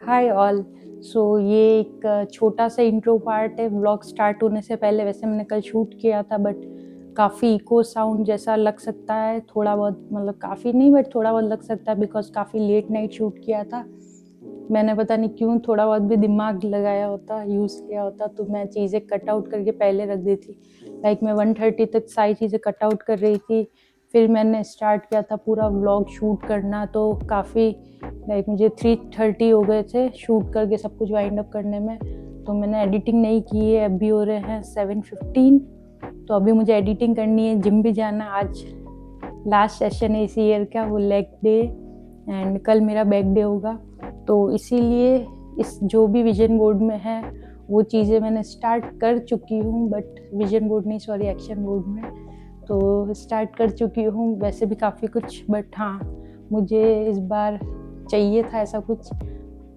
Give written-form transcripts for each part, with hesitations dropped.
Hi all. ये एक छोटा सा इंट्रो पार्ट है व्लॉग स्टार्ट होने से पहले। वैसे मैंने कल शूट किया था बट काफ़ी इको साउंड जैसा लग सकता है, थोड़ा बहुत, मतलब काफ़ी नहीं बट थोड़ा बहुत लग सकता है बिकॉज काफ़ी लेट नाइट शूट किया था मैंने। पता नहीं क्यों, थोड़ा बहुत भी दिमाग लगाया होता, यूज़ किया होता तो मैं चीज़ें कट आउट करके पहले रख दी थी। लाइक मैं 1:30 तक सारी चीज़ें कट आउट कर रही थी, फिर मैंने स्टार्ट किया था पूरा व्लॉग शूट करना। तो काफ़ी लाइक मुझे 3:30 हो गए थे शूट करके सब कुछ वाइंड अप करने में। तो मैंने एडिटिंग नहीं की है। अभी हो रहे हैं 7:15, तो अभी मुझे एडिटिंग करनी है, जिम भी जाना। आज लास्ट सेशन है इसी ईयर का, वो लेग डे, एंड कल मेरा बैक डे होगा। तो इसीलिए इस जो भी विजन बोर्ड में है वो चीज़ें मैंने स्टार्ट कर चुकी हूँ, बट विजन बोर्ड नहीं, सॉरी, एक्शन बोर्ड में तो स्टार्ट कर चुकी हूँ वैसे भी काफ़ी कुछ। बट हाँ, मुझे इस बार चाहिए था ऐसा कुछ,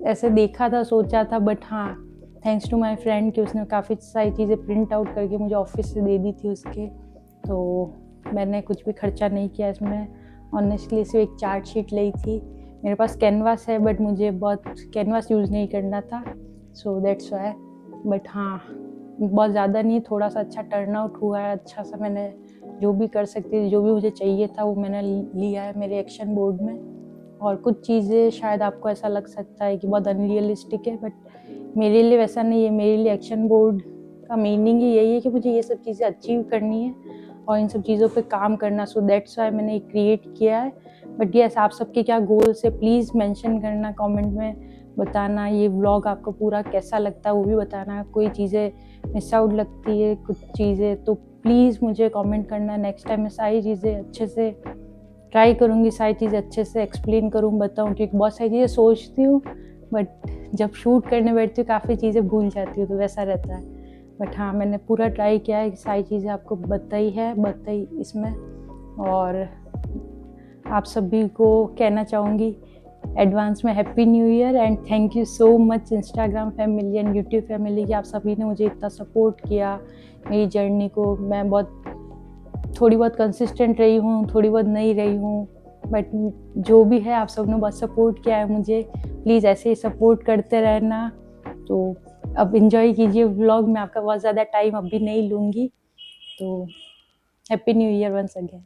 ऐसे देखा था, सोचा था। बट हाँ, थैंक्स टू माय फ्रेंड कि उसने काफ़ी सारी चीज़ें प्रिंट आउट करके मुझे ऑफिस से दे दी थी उसके। तो मैंने कुछ भी खर्चा नहीं किया इसमें, ऑनेस्टली सिर्फ एक चार्ट शीट ली थी। मेरे पास कैनवास है बट मुझे बहुत कैनवास यूज़ नहीं करना था, सो दैट्स वाई। बट हाँ, बहुत ज़्यादा नहीं, थोड़ा सा अच्छा टर्न आउट हुआ है, अच्छा सा। मैंने जो भी कर सकती थी, जो भी मुझे चाहिए था वो मैंने लिया है मेरे एक्शन बोर्ड में। और कुछ चीज़ें शायद आपको ऐसा लग सकता है कि बहुत अनरियलिस्टिक है, बट मेरे लिए वैसा नहीं है। मेरे लिए एक्शन बोर्ड का मीनिंग ही यही है कि मुझे ये सब चीज़ें अचीव करनी है और इन सब चीज़ों पे काम करना। सो दैट्स वाई मैंने क्रिएट किया है। बट यस, आप सबके क्या गोल्स है प्लीज़ मेंशन करना, कमेंट में बताना। ये व्लॉग आपको पूरा कैसा लगता है वो भी बताना। कोई चीज़ें मिस आउट लगती है, कुछ चीज़ें, तो प्लीज़ मुझे कमेंट करना। नेक्स्ट टाइम मैं सारी चीज़ें अच्छे से ट्राई करूँगी, सारी चीज़ें अच्छे से एक्सप्लेन करूँ, बताऊँ, क्योंकि बहुत सारी चीज़ें सोचती हूँ बट जब शूट करने बैठती हूँ काफ़ी चीज़ें भूल जाती हूँ, तो वैसा रहता है। बट हाँ, मैंने पूरा ट्राई किया है कि सारी चीज़ें आपको बताई इसमें। और आप सभी को कहना चाहूँगी एडवांस में happy new year and thank you so much Instagram family and YouTube family कि आप सभी ने मुझे इतना सपोर्ट किया मेरी जर्नी को। मैं थोड़ी बहुत कंसिस्टेंट रही हूँ, थोड़ी बहुत नहीं रही हूँ, बट जो भी है आप सब ने बहुत सपोर्ट किया है मुझे। प्लीज़ ऐसे ही सपोर्ट करते रहना। तो अब इंजॉय कीजिए व्लॉग में, आपका बहुत ज़्यादा टाइम अभी नहीं लूँगी। तो happy new year once again.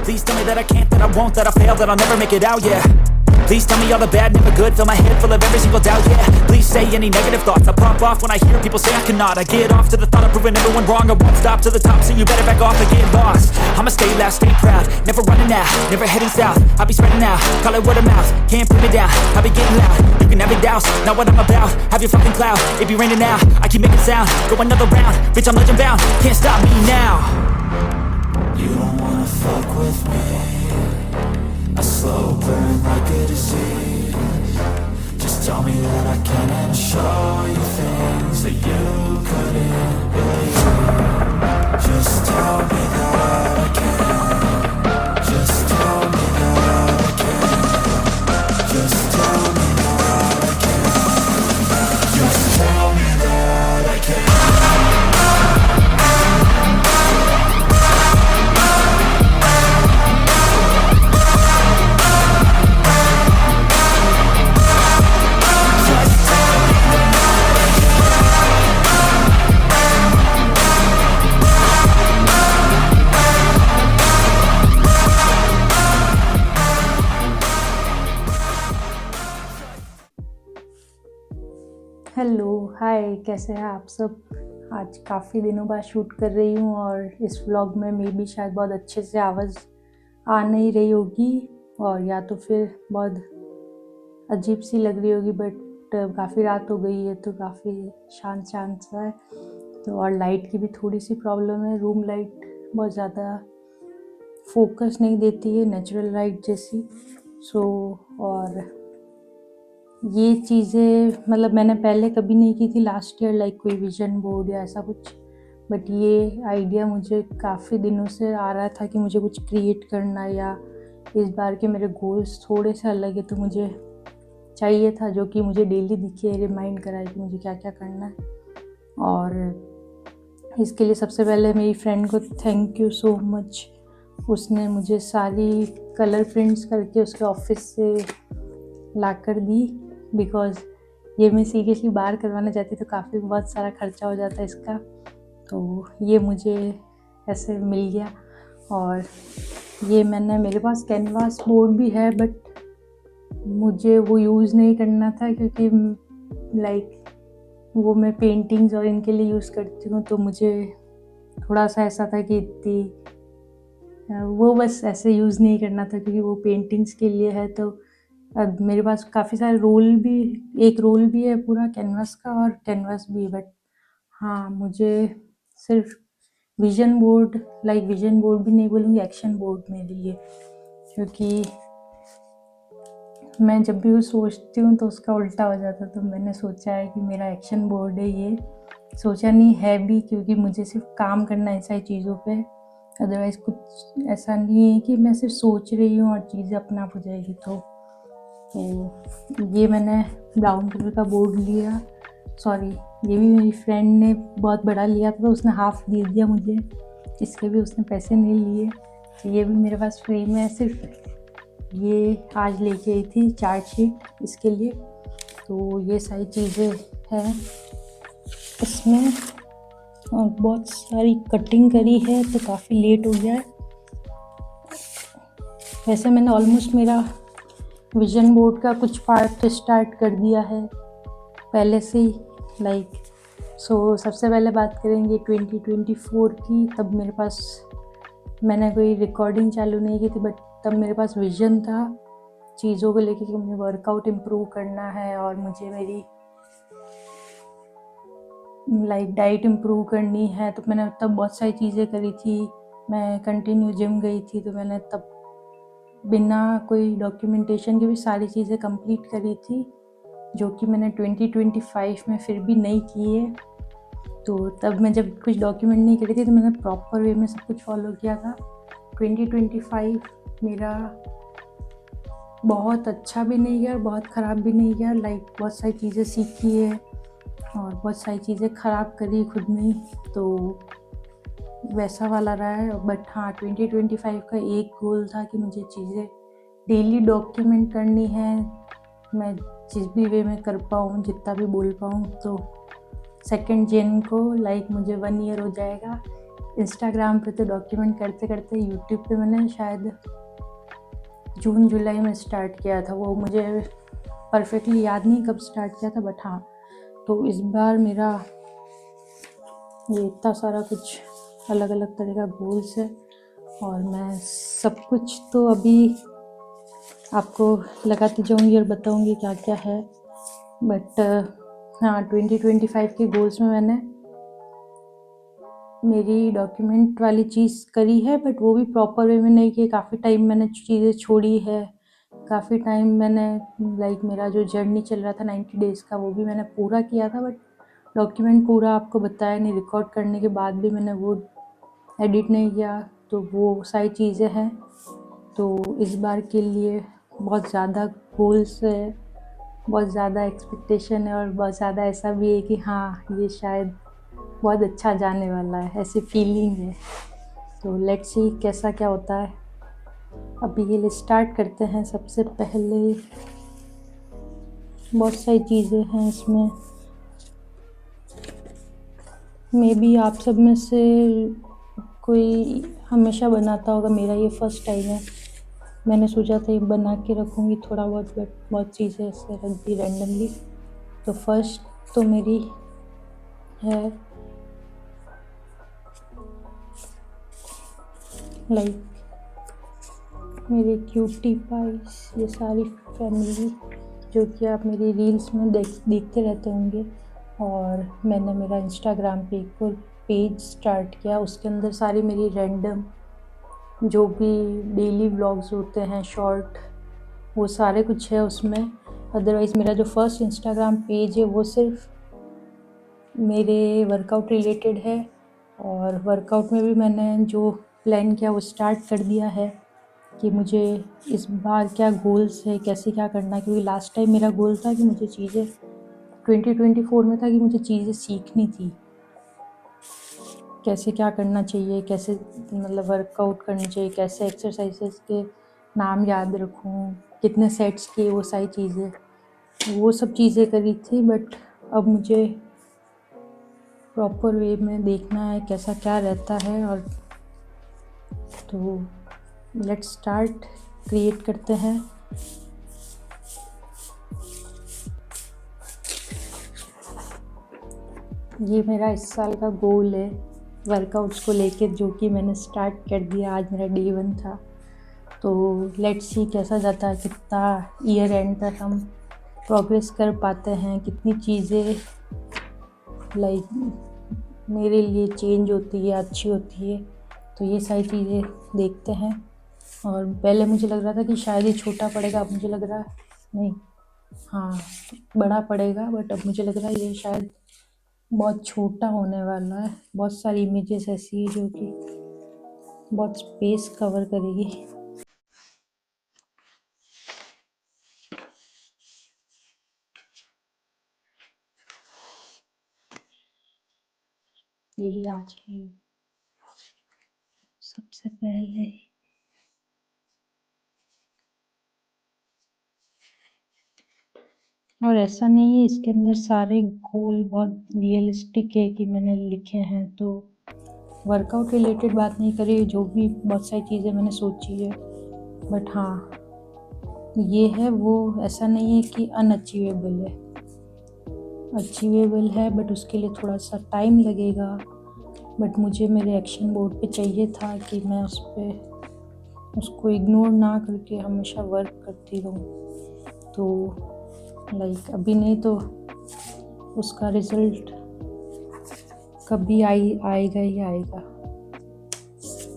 Please tell me that I can't, that I won't, that I fail, that I'll never make it out, yeah. Please tell me all the bad, never good, fill my head full of every single doubt, yeah. Please say any negative thoughts, I pop off when I hear people say I cannot. I get off to the thought of proving everyone wrong, I won't stop to the top, so you better back off and get lost. I'ma stay loud, stay proud, never running out, never heading south. I'll be spreading out, call it word of mouth, can't put me down, I'll be getting loud. You can have your doubts, not what I'm about, have your fucking clout. It be raining now, I keep making sound, go another round, bitch I'm legend bound, can't stop me now. You don't wanna fuck with me, a slow burn like a disease. Just tell me that I can and show you things that you couldn't believe. Just tell me that I can. Just tell me that I can. Just tell me that I can. Just tell me that I can. Hello, hi, कैसे हैं आप सब। आज काफ़ी दिनों बाद shoot कर रही हूँ और इस व्लॉग में मे भी शायद बहुत अच्छे से आवाज़ आ नहीं रही होगी, और या तो फिर बहुत अजीब सी लग रही होगी। बट काफ़ी रात हो गई है तो काफ़ी शांत शांत सा है। तो और लाइट की भी थोड़ी सी प्रॉब्लम है, रूम लाइट बहुत ज़्यादा फोकस नहीं देती है नेचुरल लाइट जैसी। और ये चीज़ें मतलब मैंने पहले कभी नहीं की थी लास्ट ईयर, लाइक कोई विजन बोर्ड या ऐसा कुछ। बट ये आइडिया मुझे काफ़ी दिनों से आ रहा था कि मुझे कुछ क्रिएट करना, या इस बार के मेरे गोल्स थोड़े से अलग है तो मुझे चाहिए था जो कि मुझे डेली दिखे, रिमाइंड कराए कि मुझे क्या क्या करना है। और इसके लिए सबसे पहले मेरी फ्रेंड को थैंक यू सो मच। उसने मुझे सारी कलर प्रिंट्स करके उसके ऑफिस से ला कर दी, बिकॉज़ ये मैं सीरियसली बाहर करवाना चाहती तो काफ़ी बहुत सारा खर्चा हो जाता इसका, तो ये मुझे ऐसे मिल गया। और ये मेरे पास कैनवास बोर्ड भी है, बट मुझे वो यूज़ नहीं करना था क्योंकि लाइक वो मैं पेंटिंग्स और इनके लिए यूज़ करती हूँ, तो मुझे थोड़ा सा ऐसा था कि वो बस ऐसे यूज़ नहीं करना था क्योंकि वो पेंटिंग्स के लिए है। तो अब मेरे पास काफ़ी सारे एक रोल भी है पूरा कैनवास का और कैनवास भी, बट हाँ, मुझे सिर्फ विजन बोर्ड भी नहीं बोलूँगी, एक्शन बोर्ड मेरे लिए, क्योंकि मैं जब भी वो सोचती हूँ तो उसका उल्टा हो जाता, तो मैंने सोचा है कि मेरा एक्शन बोर्ड है ये। सोचा नहीं है भी, क्योंकि मुझे सिर्फ काम करना है सारी चीज़ों पे, अदरवाइज़ कुछ ऐसा नहीं है कि मैं सिर्फ सोच रही हूँ और चीज़ें अपने आप हो जाएगी। तो ये मैंने ब्राउन कलर का बोर्ड लिया, सॉरी ये भी मेरी फ्रेंड ने बहुत बड़ा लिया था तो उसने हाफ दे दिया मुझे, इसके भी उसने पैसे नहीं लिए, तो ये भी मेरे पास फ्री में है। सिर्फ ये आज लेके आई थी चार्ट शीट इसके लिए। तो ये सारी चीज़ें हैं इसमें, और बहुत सारी कटिंग करी है तो काफ़ी लेट हो गया है। वैसे मैंने ऑलमोस्ट मेरा विजन बोर्ड का कुछ पार्ट स्टार्ट कर दिया है पहले से ही, सो सबसे पहले बात करेंगे 2024 की। तब मेरे पास, मैंने कोई रिकॉर्डिंग चालू नहीं की थी, बट तब मेरे पास विज़न था चीज़ों को लेके कि मुझे वर्कआउट इम्प्रूव करना है और मुझे मेरी डाइट इम्प्रूव करनी है। तो मैंने तब बहुत सारी चीज़ें करी थी, मैं कंटिन्यू जिम गई थी, तो मैंने तब बिना कोई डॉक्यूमेंटेशन के भी सारी चीज़ें कंप्लीट करी थी, जो कि मैंने 2025 में फिर भी नहीं की है। तो तब मैं जब कुछ डॉक्यूमेंट नहीं करी थी तो मैंने प्रॉपर वे में सब कुछ फॉलो किया था। 2025 मेरा बहुत अच्छा भी नहीं गया और बहुत ख़राब भी नहीं गया, बहुत सारी चीज़ें सीखी है और बहुत सारी चीज़ें ख़राब करी खुद में ही, तो वैसा वाला रहा है। बट हाँ, 2025 का एक गोल था कि मुझे चीज़ें डेली डॉक्यूमेंट करनी है, मैं जिस भी वे में कर पाऊँ, जितना भी बोल पाऊँ। तो 2 जन को मुझे 1 ईयर हो जाएगा। इंस्टाग्राम पे तो डॉक्यूमेंट करते करते, यूट्यूब पे मैंने शायद जून जुलाई में स्टार्ट किया था, वो मुझे परफेक्टली याद नहीं कब स्टार्ट किया था, बट हाँ। तो इस बार मेरा ये इतना सारा कुछ अलग अलग तरह का गोल्स है और मैं सब कुछ तो अभी आपको लगाती जाऊंगी और बताऊंगी क्या क्या है। बट हाँ, 2025 के गोल्स में मैंने मेरी डॉक्यूमेंट वाली चीज़ करी है, बट वो भी प्रॉपर वे में नहीं की। काफ़ी टाइम मैंने चीज़ें छोड़ी है, काफ़ी टाइम मैंने मेरा जो जर्नी चल रहा था 90 डेज़ का, वो भी मैंने पूरा किया था, बट डॉक्यूमेंट पूरा आपको बताया नहीं। रिकॉर्ड करने के बाद भी मैंने वो एडिट नहीं किया, तो वो सारी चीज़ें हैं। तो इस बार के लिए बहुत ज़्यादा गोल्स है, बहुत ज़्यादा एक्सपेक्टेशन है और बहुत ज़्यादा ऐसा भी है कि हाँ, ये शायद बहुत अच्छा जाने वाला है, ऐसी फीलिंग है। तो लेट्स सी कैसा क्या होता है। अभी के लिए स्टार्ट करते हैं। सबसे पहले बहुत सारी चीज़ें हैं इसमें, मे बी आप सब में से कोई हमेशा बनाता होगा, मेरा ये फर्स्ट टाइम है। मैंने सोचा था ये बना के रखूँगी थोड़ा बहुत, बट बहुत चीज़ें ऐसे रख दी रैंडमली। तो फर्स्ट तो मेरी है मेरे क्यूटी पाइस, ये सारी फैमिली जो कि आप मेरी रील्स में देखते रहते होंगे। और मैंने मेरा इंस्टाग्राम पे एक और पेज स्टार्ट किया, उसके अंदर सारी मेरी रैंडम जो भी डेली व्लॉग्स होते हैं शॉर्ट, वो सारे कुछ है उसमें। अदरवाइज़ मेरा जो फर्स्ट इंस्टाग्राम पेज है वो सिर्फ मेरे वर्कआउट रिलेटेड है, और वर्कआउट में भी मैंने जो प्लान किया वो स्टार्ट कर दिया है कि मुझे इस बार क्या गोल्स है, कैसे क्या करना है। क्योंकि लास्ट टाइम मेरा गोल था कि मुझे चीज़ें 2024 में था कि मुझे चीज़ें सीखनी थी, कैसे क्या करना चाहिए, कैसे वर्कआउट करनी चाहिए, कैसे एक्सरसाइजेस के नाम याद रखूं, कितने सेट्स किए, वो सारी चीज़ें, वो सब चीज़ें करी थी। बट अब मुझे प्रॉपर वे में देखना है कैसा क्या रहता है। और तो लेट्स स्टार्ट, क्रिएट करते हैं। ये मेरा इस साल का गोल है वर्कआउट्स को लेके, जो कि मैंने स्टार्ट कर दिया। आज मेरा डे 1 था। तो लेट्स सी कैसा जाता है, कितना ईयर एंड तक हम प्रोग्रेस कर पाते हैं, कितनी चीज़ें लाइक मेरे लिए चेंज होती है, अच्छी होती है। तो ये सारी चीज़ें देखते हैं। और पहले मुझे लग रहा था कि शायद ये छोटा पड़ेगा, अब मुझे लग रहा है नहीं, हाँ बड़ा पड़ेगा। बट अब मुझे लग रहा है ये शायद बहुत छोटा होने वाला है। बहुत सारी इमेजेस ऐसी है जो कि बहुत स्पेस कवर करेगी। यही आज है सबसे पहले। और ऐसा नहीं है, इसके अंदर सारे गोल बहुत रियलिस्टिक है कि मैंने लिखे हैं। तो वर्कआउट रिलेटेड बात नहीं करी, जो भी बहुत सारी चीज़ें मैंने सोची है। बट हाँ, ये है वो, ऐसा नहीं है कि अनअचीवेबल है, अचीवेबल है। बट उसके लिए थोड़ा सा टाइम लगेगा। बट मुझे मेरे एक्शन बोर्ड पे चाहिए था कि मैं उसको इग्नोर ना करके हमेशा वर्क करती रहूँ। तो लाइक अभी नहीं तो उसका रिज़ल्ट कभी आएगा ही आएगा।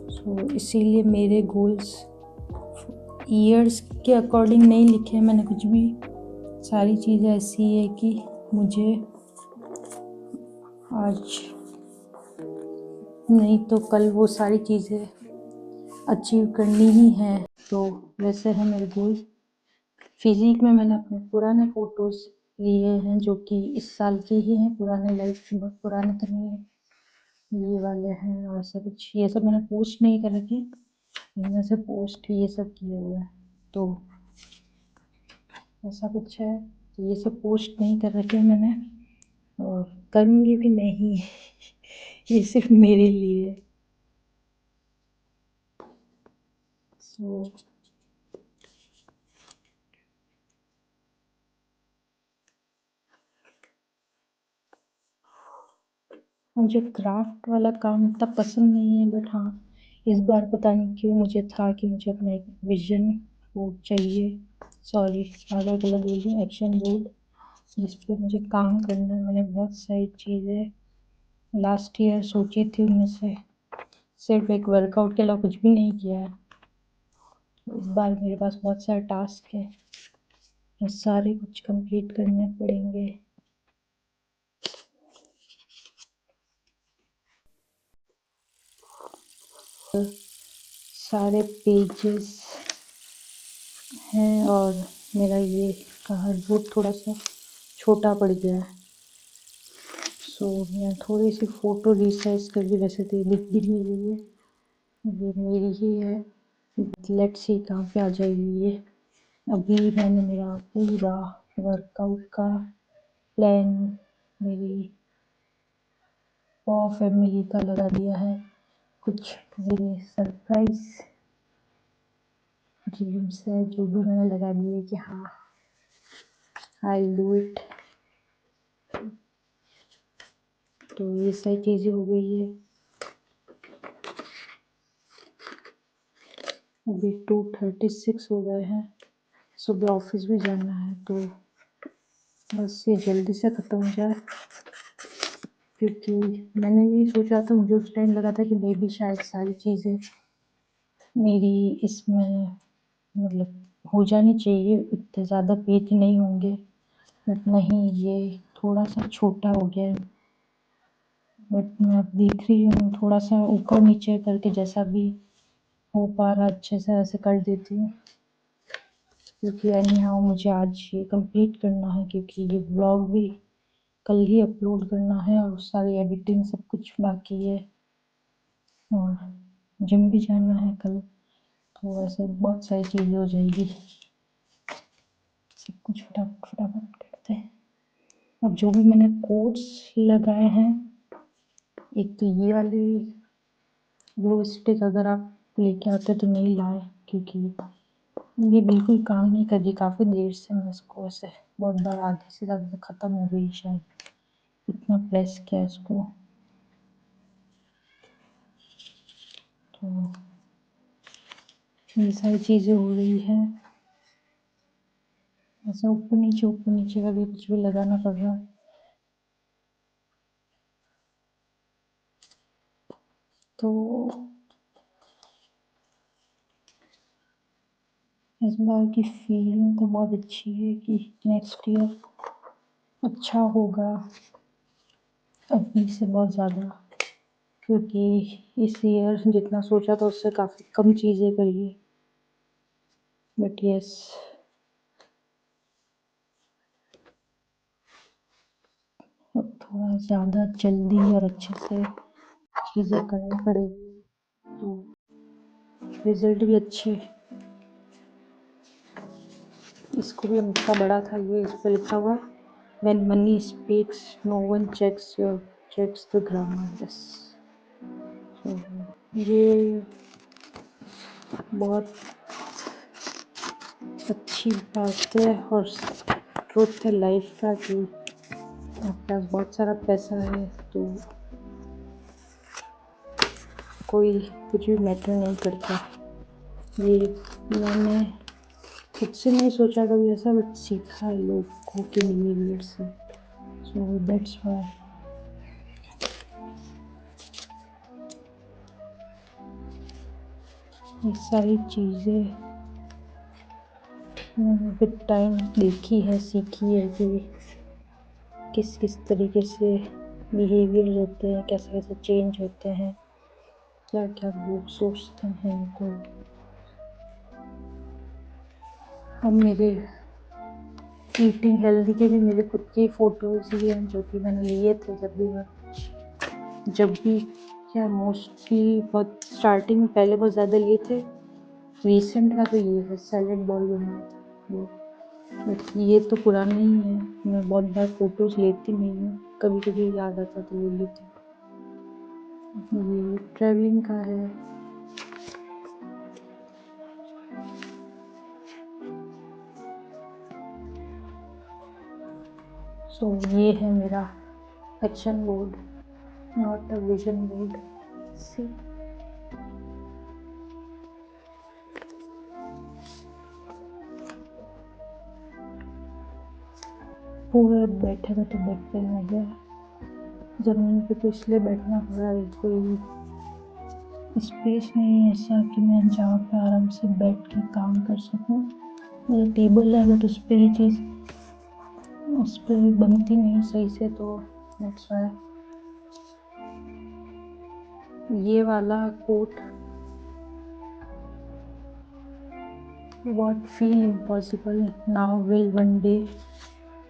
सो इसीलिए मेरे गोल्स ईयर्स के अकॉर्डिंग नहीं लिखे हैं मैंने कुछ भी। सारी चीज़ें ऐसी है कि मुझे आज नहीं तो कल वो सारी चीज़ें अचीव करनी ही है। तो वैसे है मेरे गोल। फिजिक में मैंने अपने पुराने फ़ोटोज़ लिए हैं जो कि इस साल के ही हैं, पुराने लाइफ बहुत पुराने तो नहीं है, ये वाले हैं। और ऐसा कुछ, ये सब मैंने पोस्ट नहीं कर रखे, इनमें से पोस्ट ये सब किए हुए हैं। तो ऐसा कुछ है, तो ये सब पोस्ट नहीं कर रखे मैंने और करूँगी भी नहीं। ये सिर्फ मेरे लिए। सो मुझे क्राफ्ट वाला काम इतना पसंद नहीं है। बट हाँ, इस बार पता नहीं क्यों मुझे था कि मुझे अपना एक विजन बोर्ड चाहिए, सॉरी अलग अलग बोल रही हूँ, एक्शन बोर्ड, जिस पर मुझे काम करना है। मैंने बहुत सारी चीज़ें लास्ट ईयर सोची थी, उनमें से सिर्फ एक वर्कआउट के अलावा कुछ भी नहीं किया है। इस बार मेरे पास बहुत सारे टास्क है, वो सारे कुछ कंप्लीट करने पड़ेंगे। सारे पेजेस हैं और मेरा ये कार्डबोर्ड थोड़ा सा छोटा पड़ गया है। सो मैं थोड़ी सी फ़ोटो रिसाइज करके, वैसे तो दिख भी नहीं रही है, ये मेरी ही है। लेट्स सी कहाँ पे आ जाएगी ये। अभी मैंने मेरा पूरा वर्कआउट का प्लान मेरी फैमिली का लगा दिया है। कुछ मेरे सरप्राइज ड्रीम्स है जो भी मैंने लगा दिए कि हाँ आई डू इट। तो ये सारी चीज़ें हो गई है। अभी 2:36 हो गए हैं, सुबह ऑफिस भी जाना है। तो बस ये जल्दी से ख़त्म हो जाए, क्योंकि मैंने भी सोचा था, मुझे उस टाइम लगा था कि मैं भी शायद सारी चीज़ें मेरी इसमें मतलब हो जानी चाहिए, इतने ज़्यादा पेज नहीं होंगे। बट नहीं, ये थोड़ा सा छोटा हो गया है। बट मैं अब देख रही हूँ थोड़ा सा ऊपर नीचे करके जैसा भी हो पा रहा अच्छे से ऐसे कर देती हूँ, क्योंकि एनी हाउ मुझे आज ये कंप्लीट करना है, क्योंकि ये व्लॉग भी कल ही अपलोड करना है और सारी एडिटिंग सब कुछ बाकी है और जिम भी जाना है कल। तो ऐसे बहुत सारी चीज़ें हो जाएगी। सब कुछ फटाफट फटाफट करते हैं। अब जो भी मैंने कोट्स लगाए हैं, एक तो ये वाली ग्लो स्टिक अगर आप लेके आते तो नहीं लाए, क्योंकि ये बिल्कुल काम नहीं कर रही। काफ़ी देर से मैं इसको ऐसे बहुत बार आधे से ज़्यादा ख़त्म हो गई शायद, इतना प्रेस किया इसको। तो ये सारी चीज़ें हो रही हैं, ऐसे ऊपर नीचे का भी कुछ भी लगाना पड़ रहा है। तो इस बार की फीलिंग तो बहुत अच्छी है कि नेक्स्ट ईयर अच्छा होगा अभी से बहुत ज़्यादा, क्योंकि इस ईयर जितना सोचा था उससे काफ़ी कम चीज़ें करी। बट यस, अब थोड़ा ज़्यादा जल्दी और अच्छे से चीज़ें करनी पड़ेगी तो रिजल्ट भी अच्छे। इसको भी लिखा बड़ा था, ये इस पर लिखा हुआ when money speaks no one checks the grammar। Yes, ये बहुत अच्छी बात है और ट्रुथ है लाइफ का कि आपके पास बहुत सारा पैसा है तो कोई कुछ भी मैटर नहीं करता। ये मैंने खुद से नहीं सोचा कभी ऐसा, बट सीखा है लोगों के बिहेवियर से, सो दैट्स व्हाई। ये सारी चीज़ें मैंने विद टाइम देखी है, सीखी है कि किस किस तरीके से बिहेवियर होते हैं, कैसे कैसे चेंज होते हैं, क्या क्या लोग सोचते हैं। तो अब मेरे ईटिंग हेल्दी के भी मेरे खुद की फ़ोटोज़ ही हैं जो कि मैंने लिए थे जब भी क्या मोस्टली बहुत स्टार्टिंग में पहले बहुत ज़्यादा लिए थे। रिसेंट का तो ये है, सैलेड बॉल बनाया था वो, बट ये तो पुराना ही है। मैं बहुत बार फ़ोटोज़ लेती नहीं हूँ, कभी कभी याद आता तो ले लेती हूँ। ये ट्रैवलिंग का है। सो ये है मेरा action board, not a vision board. सी पूरा बैठे बैठे बेड पे आ गया, ज़मीन पे तो इसलिए बैठना पड़ा, कोई स्पेस नहीं है ऐसा कि मैं जहाँ पे आराम से बैठ के काम कर सकूँ। मेरा टेबल है बट उस पर बनती नहीं सही से, तो दैट्स व्हाई। ये वाला quote what feel impossible now will one day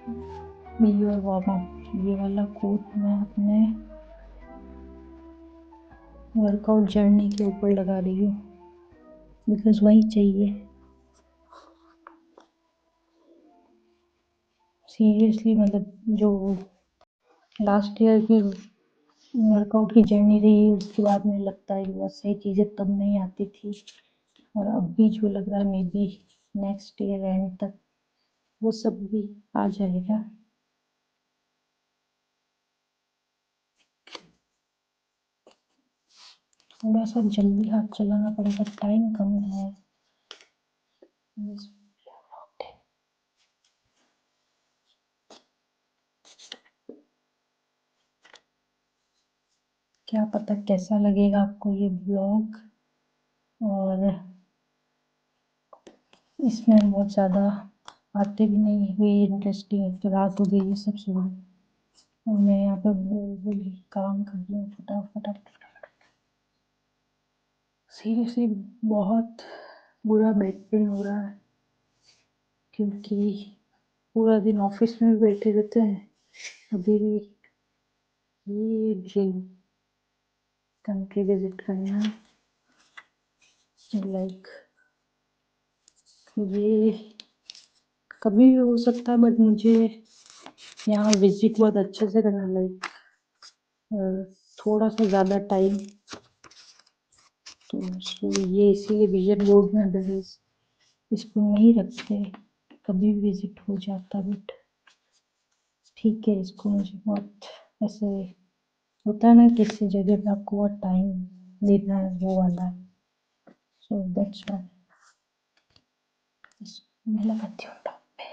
be your warm up, ये वाला कोट मैं अपने वर्कआउट जर्नी के ऊपर लगा रही हूँ, बिकॉज वही चाहिए। सीरियसली, मतलब जो लास्ट ईयर की वर्कआउट की जर्नी रही उसके बाद मुझे लगता है कि बहुत सही चीज़ें तब नहीं आती थी, और अब भी जो लग रहा है may be next year and तक वो सब भी आ जाएगा। थोड़ा सा जल्दी हाथ चलाना पड़ेगा, टाइम कम है। क्या पता कैसा लगेगा आपको ये ब्लॉग, और इसमें बहुत ज़्यादा बातें भी नहीं हुई इंटरेस्टिंग, तो रात हो गई ये सब सुबह, और मैं यहाँ पर बोल काम कर रही हूँ फटाफट। सीरियसली बहुत बुरा बैक पेन हो रहा है, क्योंकि पूरा दिन ऑफिस में भी बैठे रहते हैं। अभी भी ये ड्रीम कंट्री विजिट करना, लाइक ये कभी भी हो सकता है, बट मुझे यहाँ विजिट बहुत अच्छे से करना, लाइक थोड़ा सा ज़्यादा टाइम। तो ये इसीलिए विजन बोर्ड में अदरवाइज इसको नहीं रखते, कभी भी विजिट हो जाता। बट ठीक है, इसको मुझे बहुत ऐसे होता है ना, किसी जगह पे आपको बहुत टाइम देना है, वो वाला है। सो दैट्स व्हाई मैं लगाती हूँ टॉप पे।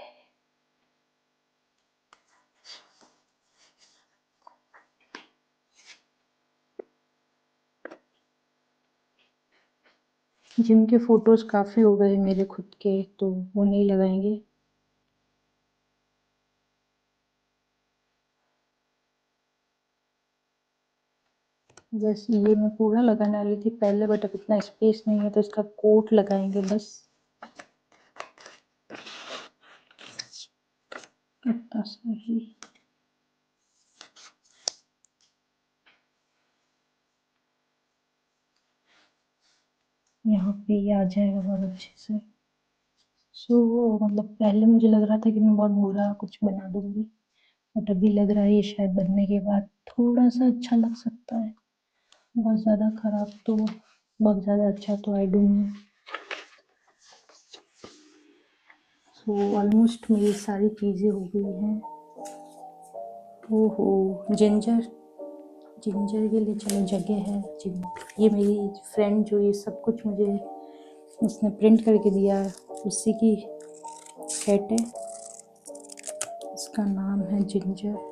जिम के फोटोज काफ़ी हो गए मेरे खुद के, तो वो नहीं लगाएंगे। बस ये मैं पूरा लगाने वाली थी पहले, बट अब इतना स्पेस नहीं है तो इसका कोट लगाएंगे बस, इतना सा ही। यहाँ पे ये आ जाएगा बहुत अच्छे से। मतलब पहले मुझे लग रहा था कि मैं बहुत बुरा कुछ बना दूंगी, बट अभी लग रहा है ये शायद बनने के बाद थोड़ा सा अच्छा लग सकता है। बहुत ज़्यादा खराब तो, बहुत ज़्यादा अच्छा तो I don't know. So almost मेरी सारी चीज़ें हो गई हैं। ओहो, जिंजर के लिए चलो जगह है। ये मेरी फ्रेंड जो ये सब कुछ मुझे उसने प्रिंट करके दिया है, उसी की कैट है, इसका नाम है जिंजर।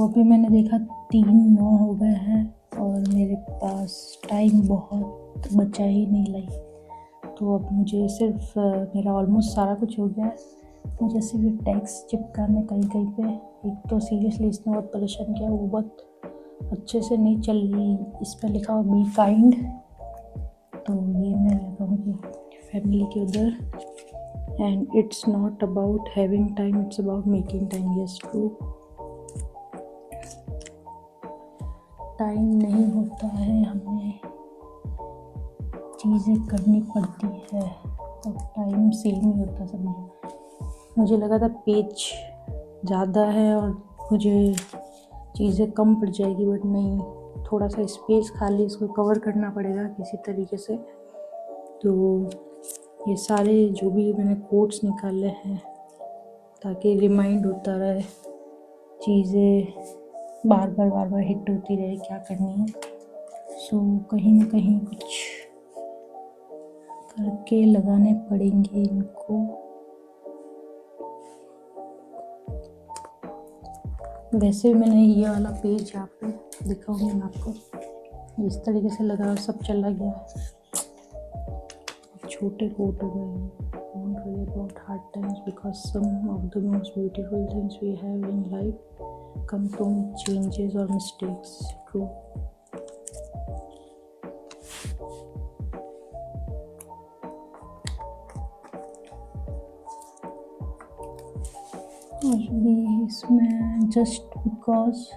अभी मैंने देखा 3:09 हो गए हैं और मेरे पास टाइम बहुत बचा ही नहीं, लाई। तो अब मुझे सिर्फ मेरा ऑलमोस्ट सारा कुछ हो गया है, मुझे सिर्फ टैग्स चिपकाने कहीं कहीं पे। एक तो सीरियसली इसने बहुत परेशान किया, वो बहुत अच्छे से नहीं चल रही। इस पर लिखा हुआ बी काइंड, तो ये मैं लगाऊंगी फैमिली के उधर। And it's not about having time, it's about making time. Yes, true. Time नहीं होता है, हमें चीज़ें करनी पड़ती है, और टाइम सेम ही होता सब। मुझे लगा था पेज ज़्यादा है और मुझे चीज़ें कम पड़ जाएगी, बट नहीं, थोड़ा सा स्पेस खाली इसको कवर करना पड़ेगा किसी तरीके से। तो ये सारे जो भी मैंने कोट्स निकाले हैं ताकि रिमाइंड होता रहे, चीज़ें बार बार हिट होती रहे क्या करनी है। कहीं ना कहीं कुछ करके लगाने पड़ेंगे इनको। वैसे भी मैंने ये वाला पेज यहाँ पे दिखाऊंगी मैं आपको, इस तरीके से लगा सब चला गया। छोटे कोट हो गए। Don't worry about hard times because some of the most beautiful things we have in life come from changes or mistakes. True. और भी इसमें जस्ट बिकॉज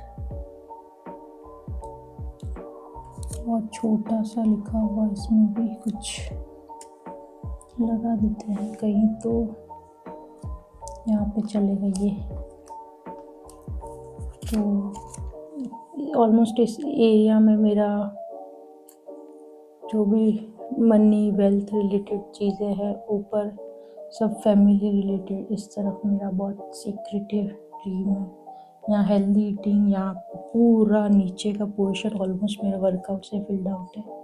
बहुत छोटा सा लिखा हुआ, इसमें भी कुछ लगा देते हैं कहीं तो यहाँ पे चलेगा ये। तो ऑलमोस्ट इस एरिया में मेरा जो भी मनी वेल्थ रिलेटेड चीज़ें हैं, ऊपर सब फैमिली रिलेटेड, इस तरफ मेरा बहुत सीक्रेटिव ड्रीम है। यहाँ हेल्दी ईटिंग, यहाँ पूरा नीचे का पोर्शन ऑलमोस्ट मेरा वर्कआउट से फिल्ड आउट है।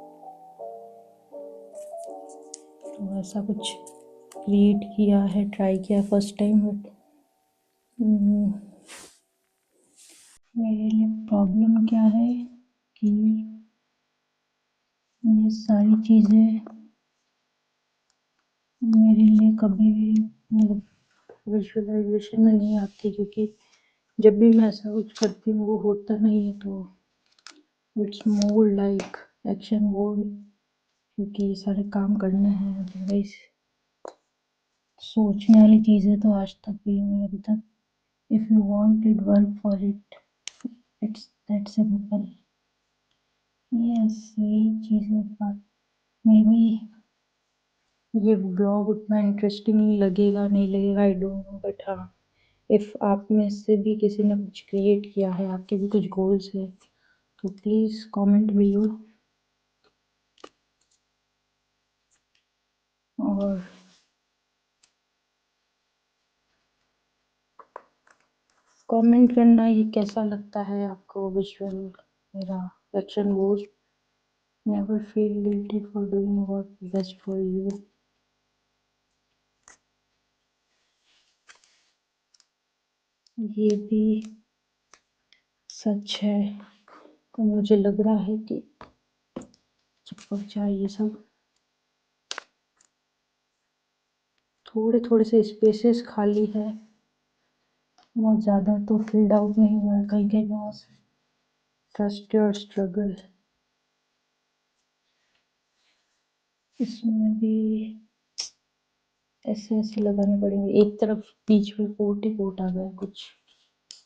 तो ऐसा कुछ क्रिएट किया है, ट्राई किया फर्स्ट टाइम, बट मेरे लिए प्रॉब्लम क्या है कि ये सारी चीज़ें मेरे लिए कभी भी विजुअलाइजेशन में नहीं आती, क्योंकि जब भी मैं ऐसा कुछ करती हूँ वो होता नहीं है। तो it's more like action mode, क्योंकि ये सारे काम करने हैं। अदरवाइज सोचने वाली चीज़ें तो आज तक भी नहीं अभी तक। If you want it, work for it, it's that simple. Yes, यही चीज़ें बात मे बी ये ब्लॉग उतना इंटरेस्टिंग नहीं लगेगा, नहीं लगेगा, आई डोंट नो, बट हाँ, इफ़ आप में से भी किसी ने कुछ क्रिएट किया है, आपके भी कुछ गोल्स है, तो प्लीज़ कमेंट बिलो और कमेंट करना ये कैसा लगता है आपको विजुअल मेरा action goal. Never feel guilty for doing what best for you. ये भी सच है, तो मुझे लग रहा है कि चिपक जाए ये सब। थोड़े थोड़े से स्पेसेस खाली है, बहुत ज़्यादा तो फिल्ड आउट नहीं हुआ है, कहीं कहीं बहुत। ट्रस्ट योर स्ट्रगल, इसमें भी ऐसे ऐसे लगाने पड़ेंगे, एक तरफ बीच में कोट ही कोट आ गया कुछ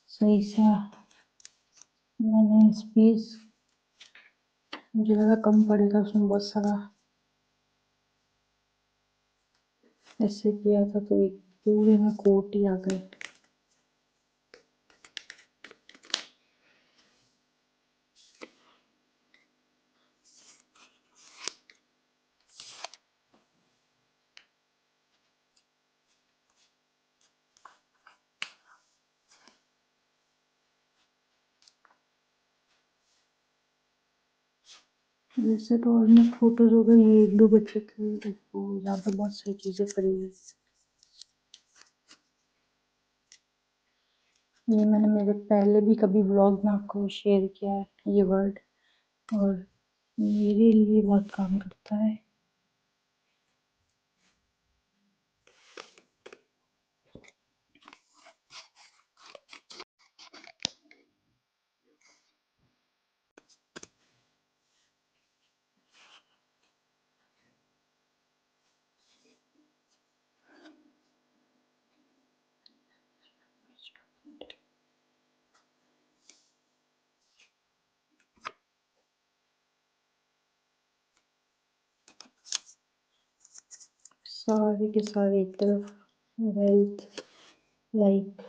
सही सा। मैंने स्पेस मुझे लगा कम पड़ेगा, उसमें बहुत सारा ऐसे किया था तो एक पूरे में कोट ही आ गए। वैसे तो ऑलमोस्ट फोटोज हो गई, ये एक दो बच्चे थे तो यहाँ पे बहुत सारी चीजें पड़ी हुई। ये मैंने मेरे पहले भी कभी व्लॉग में आपको शेयर किया है ये वर्ड, और मेरे लिए बहुत काम करता है। सारे के सारे एक तरफ वेल्थ लाइक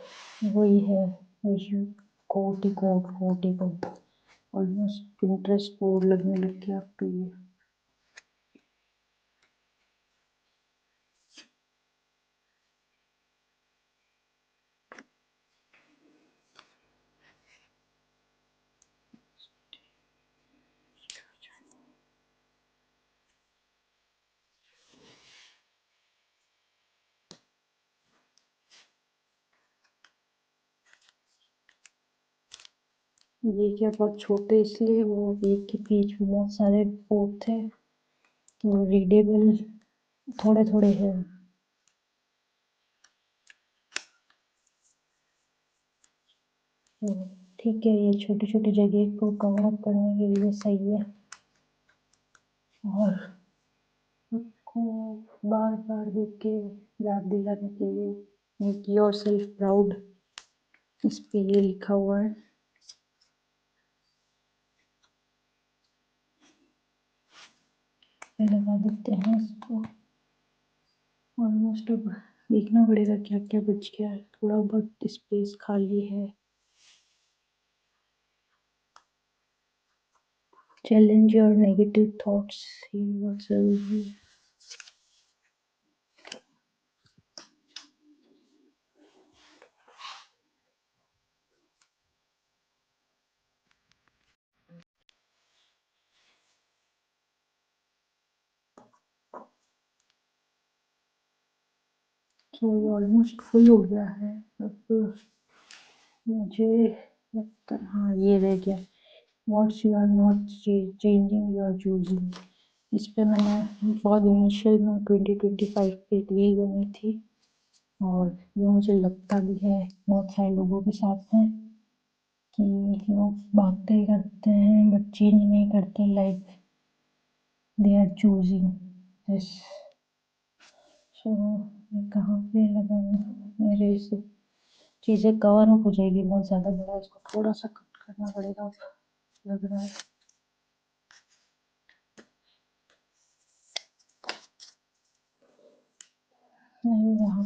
वही है, विजु कोट ही कोट, कोट ही कोट, ऑलमोस्ट पिंटरेस्ट बोर्ड लगने लग गया अब तो ये। ये क्या बहुत छोटे, इसलिए वो एक के बीच में बहुत सारे कोट थे तो रीडेबल थोड़े थोड़े हैं। तो ठीक है, ये छोटी छोटी जगह को कवर अप करने के लिए सही है, और को बार बार देख के याद दिलाने के लिए मेक योर सेल्फ प्राउड, इस पे ये लिखा हुआ है। ये लगा देते हैं इसको। ऑलमोस्ट अब देखना पड़ेगा क्या क्या बच गया है, थोड़ा बहुत स्पेस खाली है। चैलेंज योर नेगेटिव थॉट्स, ये बहुत जरूरी है। तो ऑलमोस्ट फुल हो गया है, अब मुझे लगता है हाँ ये रह गया, what's you are not changing, you are choosing. इस पे मैंने बहुत इनिशियल में 2025 पे ली बनी थी, और ये मुझे लगता भी है बहुत सारे लोगों के साथ में कि लोग भागते ही करते हैं बट चेंज नहीं करते, like they are choosing this. So मैं कहाँ पे लगाऊँ, मेरे से चीज़ें कवर अप हो जाएगी, बहुत ज़्यादा बड़ा इसको थोड़ा सा कट करना पड़ेगा लग रहा है।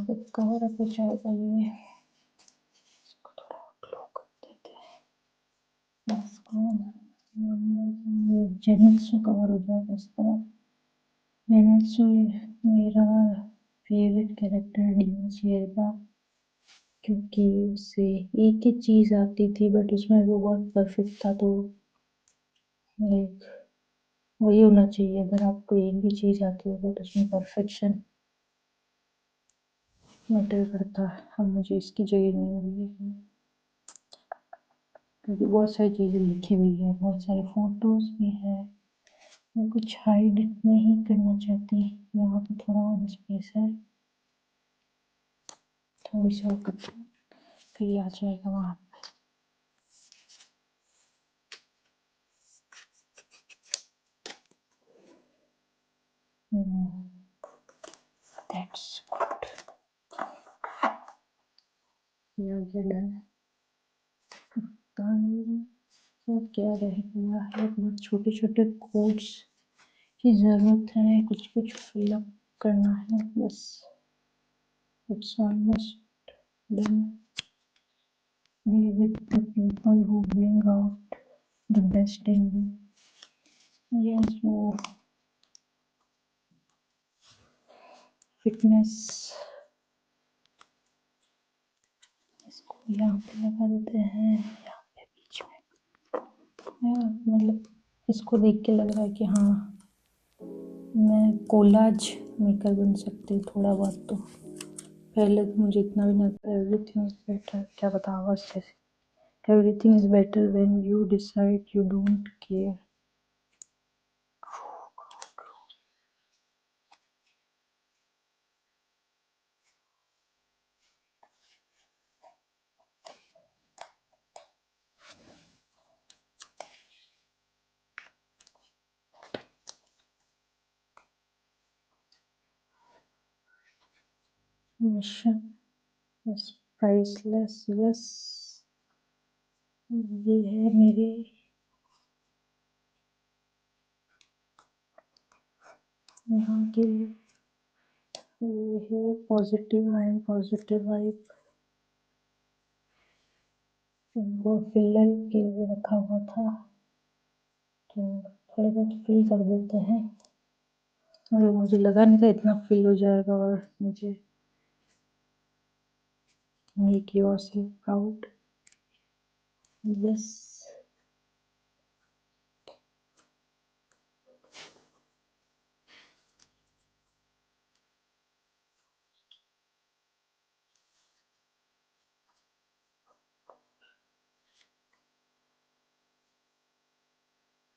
पे कवर अप हो जाएगा ये। इसको थोड़ा ग्लो कर देते हैं, इसको जेनित्सु कवर हो जाएगा इस तरह। जेनित्सु मेरा फेवरेट कैरेक्टर डीमन स्लेयर का, क्योंकि उससे एक ही चीज आती थी बट उसमें वो बहुत परफेक्ट था। तो लाइक वही होना चाहिए, अगर आपको एक भी चीज आती हो बट उसमें परफेक्शन मैटर करता है। अब मुझे इसकी जगह नहीं मिली है, क्योंकि बहुत सारी चीजें लिखी हुई है, बहुत सारे फोटोज भी है, मैं कुछ हाइड नहीं करना चाहती। यहाँ पे थोड़ा और स्पेस है, थोड़ी सी और करती हूँ, फिर आ जाएगा वहाँ पे। That's good. ये हो गया डन। तो क्या रहेगा है, बहुत छोटे छोटे कोड्स की जरूरत है, कुछ कुछ फिलअप करना है बस। It's almost done. Be with the people who bring out the best in you. Yes, वो फिटनेस, इसको यहाँ पे लगा देते हैं, यहाँ पे बीच में। मतलब इसको देख के लग रहा है कि हाँ मैं कोलाज मेकर बन सकती हूँ थोड़ा बहुत। तो पहले तो मुझे इतना भी नहीं आता। एवरीथिंग इज बेटर, क्या बता आवाज कैसे। Everything is better when you decide you don't care. Mission is priceless. Yes, ये है मेरे यहाँ के, ये है पॉजिटिव माइंड पॉजिटिव वाइब। वो फिलर के लिए रखा हुआ था, तो थोड़े बहुत फिल कर देते हैं। और मुझे लगा नहीं था इतना फिल हो जाएगा, और मुझे make yourself proud. Yes,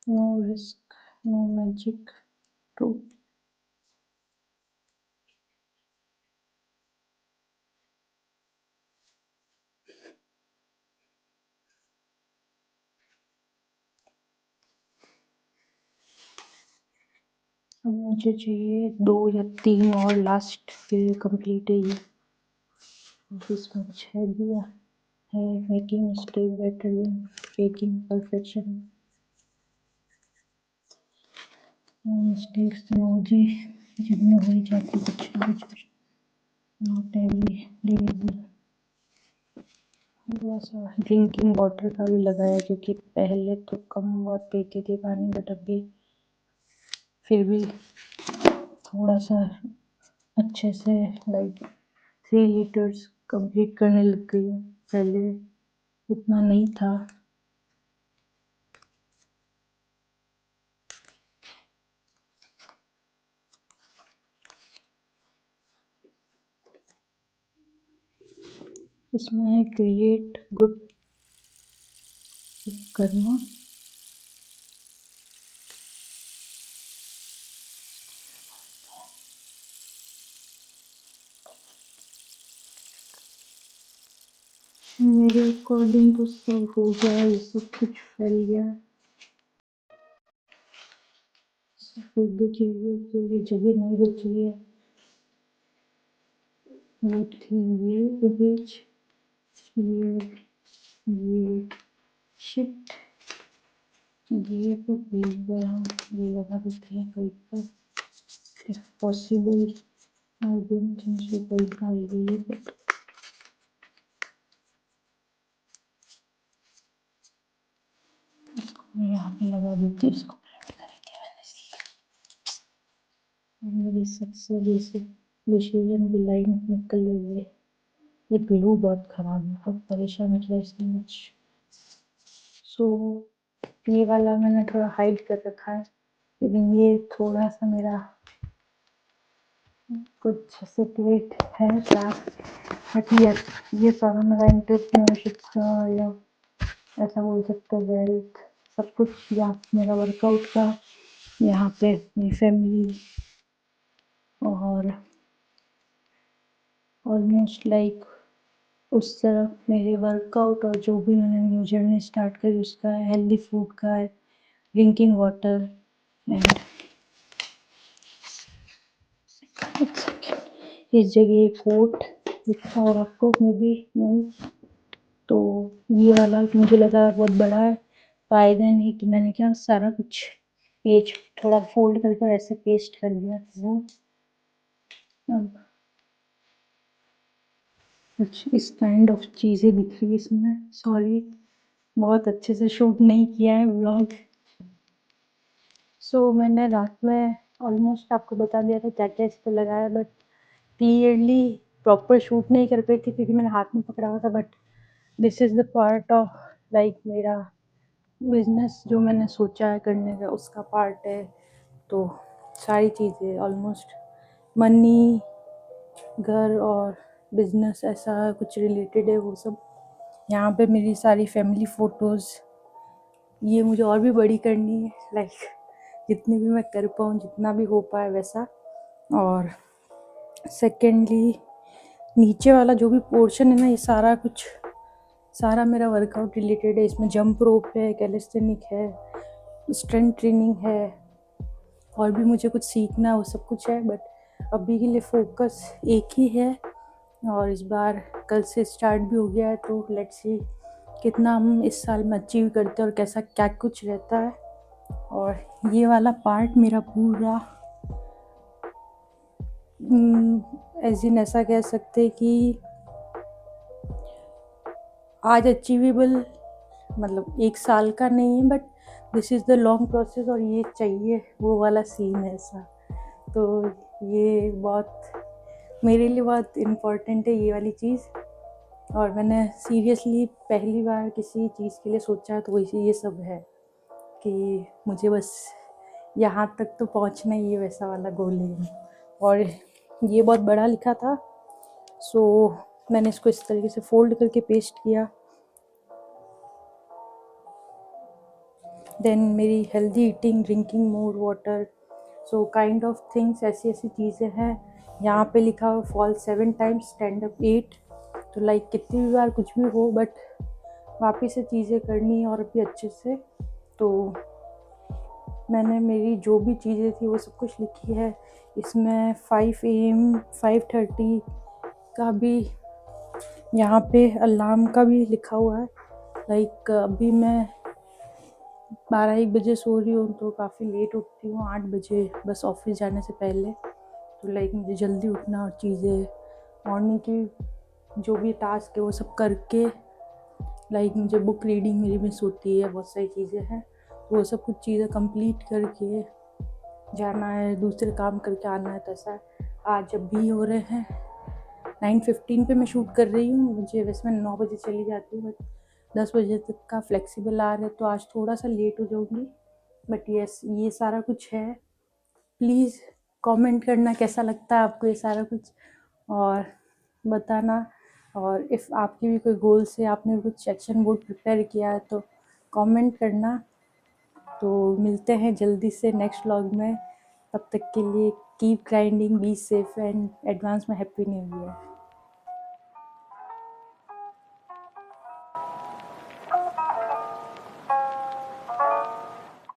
no risk no magic, true. अब मुझे चाहिए 2 या 3 और लास्ट, फिर कंप्लीट है ये। इसमें कुछ है दिया है, making mistake better than faking perfection. Mistakes मुझे जिनमें हो ही जाती कुछ ना कुछ, नॉट एवरी डे। थोड़ा सा ड्रिंकिंग वाटर का भी लगाया, क्योंकि पहले तो कम बहुत पीती थी पानी, बट अभी फिर भी थोड़ा सा अच्छे से लाइक 3 लीटर्स कंप्लीट करने लग गई हूँ, पहले उतना नहीं था। इसमें है क्रिएट गुड करना। मेरे अकॉर्डिंग तो सब हो गया, ये सब कुछ फैल गया। एक दो चीज़ों के लिए जगह नहीं बची है, वो थी ये इमेज, ये शिट, ये तो एक बार हम ये लगा देते हैं कहीं पर, इफ पॉसिबल और दिन से कोई निकाल गई है मैं यहाँ पे लगा देती हूँ इसको blend करके मैंने इसलिए। मेरी सबसे जैसे डिसीजन की लाइन निकल रही है। ये ग्लू बहुत खराब है, बहुत परेशान किया इसने मुझे। सो ये वाला मैंने थोड़ा हाइड कर रखा है, लेकिन ये थोड़ा सा मेरा कुछ सेपरेट है क्लास। बट ये सारा मेरा एंटरप्रेन्योरशिप का या ऐसा बोल सकते हो वेल्थ सब कुछ, या मेरा वर्कआउट का, यहाँ पे मेरी फैमिली और ऑलमोस्ट लाइक उस तरफ मेरे वर्कआउट और जो भी मैंने न्यू जर्नी स्टार्ट करी उसका है, हेल्दी फूड का है, ड्रिंकिंग वाटर एंड इस जगह कोट लिखा और आपको मे भी नहीं। तो ये वाला मुझे लगा बहुत बड़ा है, फायदा नहीं कि मैंने क्या सारा कुछ पेज थोड़ा फोल्ड करके ऐसे पेस्ट कर दिया था। अब कुछ इस काइंड ऑफ चीज़ें दिख रही है इसमें। सॉरी, बहुत अच्छे से शूट नहीं किया है व्लॉग। सो मैंने रात में ऑलमोस्ट आपको बता दिया था क्या क्या इस पर लगाया, बट क्लियरली प्रॉपर शूट नहीं कर पाई थी क्योंकि मैंने हाथ में पकड़ा हुआ था। But this is the part of like मेरा बिजनेस जो मैंने सोचा है करने का, उसका पार्ट है। तो सारी चीज़ें ऑलमोस्ट मनी, घर और बिजनेस ऐसा कुछ रिलेटेड है वो सब। यहाँ पे मेरी सारी फैमिली फ़ोटोज़, ये मुझे और भी बड़ी करनी है, लाइक जितनी भी मैं कर पाऊँ, जितना भी हो पाए वैसा। और सेकेंडली नीचे वाला जो भी पोर्शन है ना, ये सारा कुछ सारा मेरा वर्कआउट रिलेटेड है। इसमें जंप रोप है, कैलिस्थेनिक है, स्ट्रेंथ ट्रेनिंग है, और भी मुझे कुछ सीखना है, वो सब कुछ है। बट अभी के लिए फोकस एक ही है और इस बार कल से स्टार्ट भी हो गया है। तो लेट्स सी कितना हम इस साल में अचीव करते हैं और कैसा क्या कुछ रहता है। और ये वाला पार्ट मेरा पूरा एज इन ऐसा कह सकते कि आज अचीवेबल, मतलब एक साल का नहीं है, but this is the long process और ये चाहिए वो वाला सीन है ऐसा। तो ये बहुत मेरे लिए बहुत इम्पोर्टेंट है ये वाली चीज़। और मैंने सीरियसली पहली बार किसी चीज़ के लिए सोचा है तो वही ये सब है कि मुझे बस यहाँ तक तो पहुँचना ही है, वैसा वाला गोल है। और ये बहुत बड़ा लिखा था, सो मैंने इसको इस तरीके से फोल्ड करके पेस्ट किया। देन मेरी healthy eating, drinking more water, so kind of things, ऐसी ऐसी चीज़ें हैं। यहाँ पे लिखा हुआ फॉल 7 टाइम्स, स्टैंड अप 8। तो लाइक कितनी भी बार कुछ भी हो, बट वापस से चीज़ें करनी है और भी अच्छे से। तो मैंने मेरी जो भी चीज़ें थी वो सब कुछ लिखी है इसमें। 5 AM 5:30 का भी यहाँ पे अलार्म का भी लिखा हुआ है। लाइक अभी मैं 12-1 बजे सो रही हूँ तो काफ़ी लेट उठती हूँ, 8 बजे बस ऑफिस जाने से पहले। तो लाइक मुझे जल्दी उठना और चीज़ें मॉर्निंग की जो भी टास्क है वो सब करके, लाइक मुझे बुक रीडिंग मेरी मिस होती है, बहुत सारी चीज़ें हैं, तो वो सब कुछ चीज़ें कंप्लीट करके जाना है, दूसरे काम करके आना है। तो ऐसा आज जब भी हो रहे हैं 9:15 पे मैं शूट कर रही हूँ। मुझे वैसे मैं 9 बजे चली जाती हूँ, बट 10 बजे तक का फ्लेक्सिबल आ रहा है, तो आज थोड़ा सा लेट हो जाऊँगी। बट यस, ये सारा कुछ है। प्लीज़ कमेंट करना कैसा लगता है आपको ये सारा कुछ, और बताना। और इफ़ आपकी भी कोई गोल्स है, आपने कुछ सेक्शन बोर्ड प्रिपेयर किया है तो कमेंट करना। तो मिलते हैं जल्दी से नेक्स्ट व्लॉग में। तब तक के लिए keep grinding, be safe and advance में हैप्पी न्यू ईयर।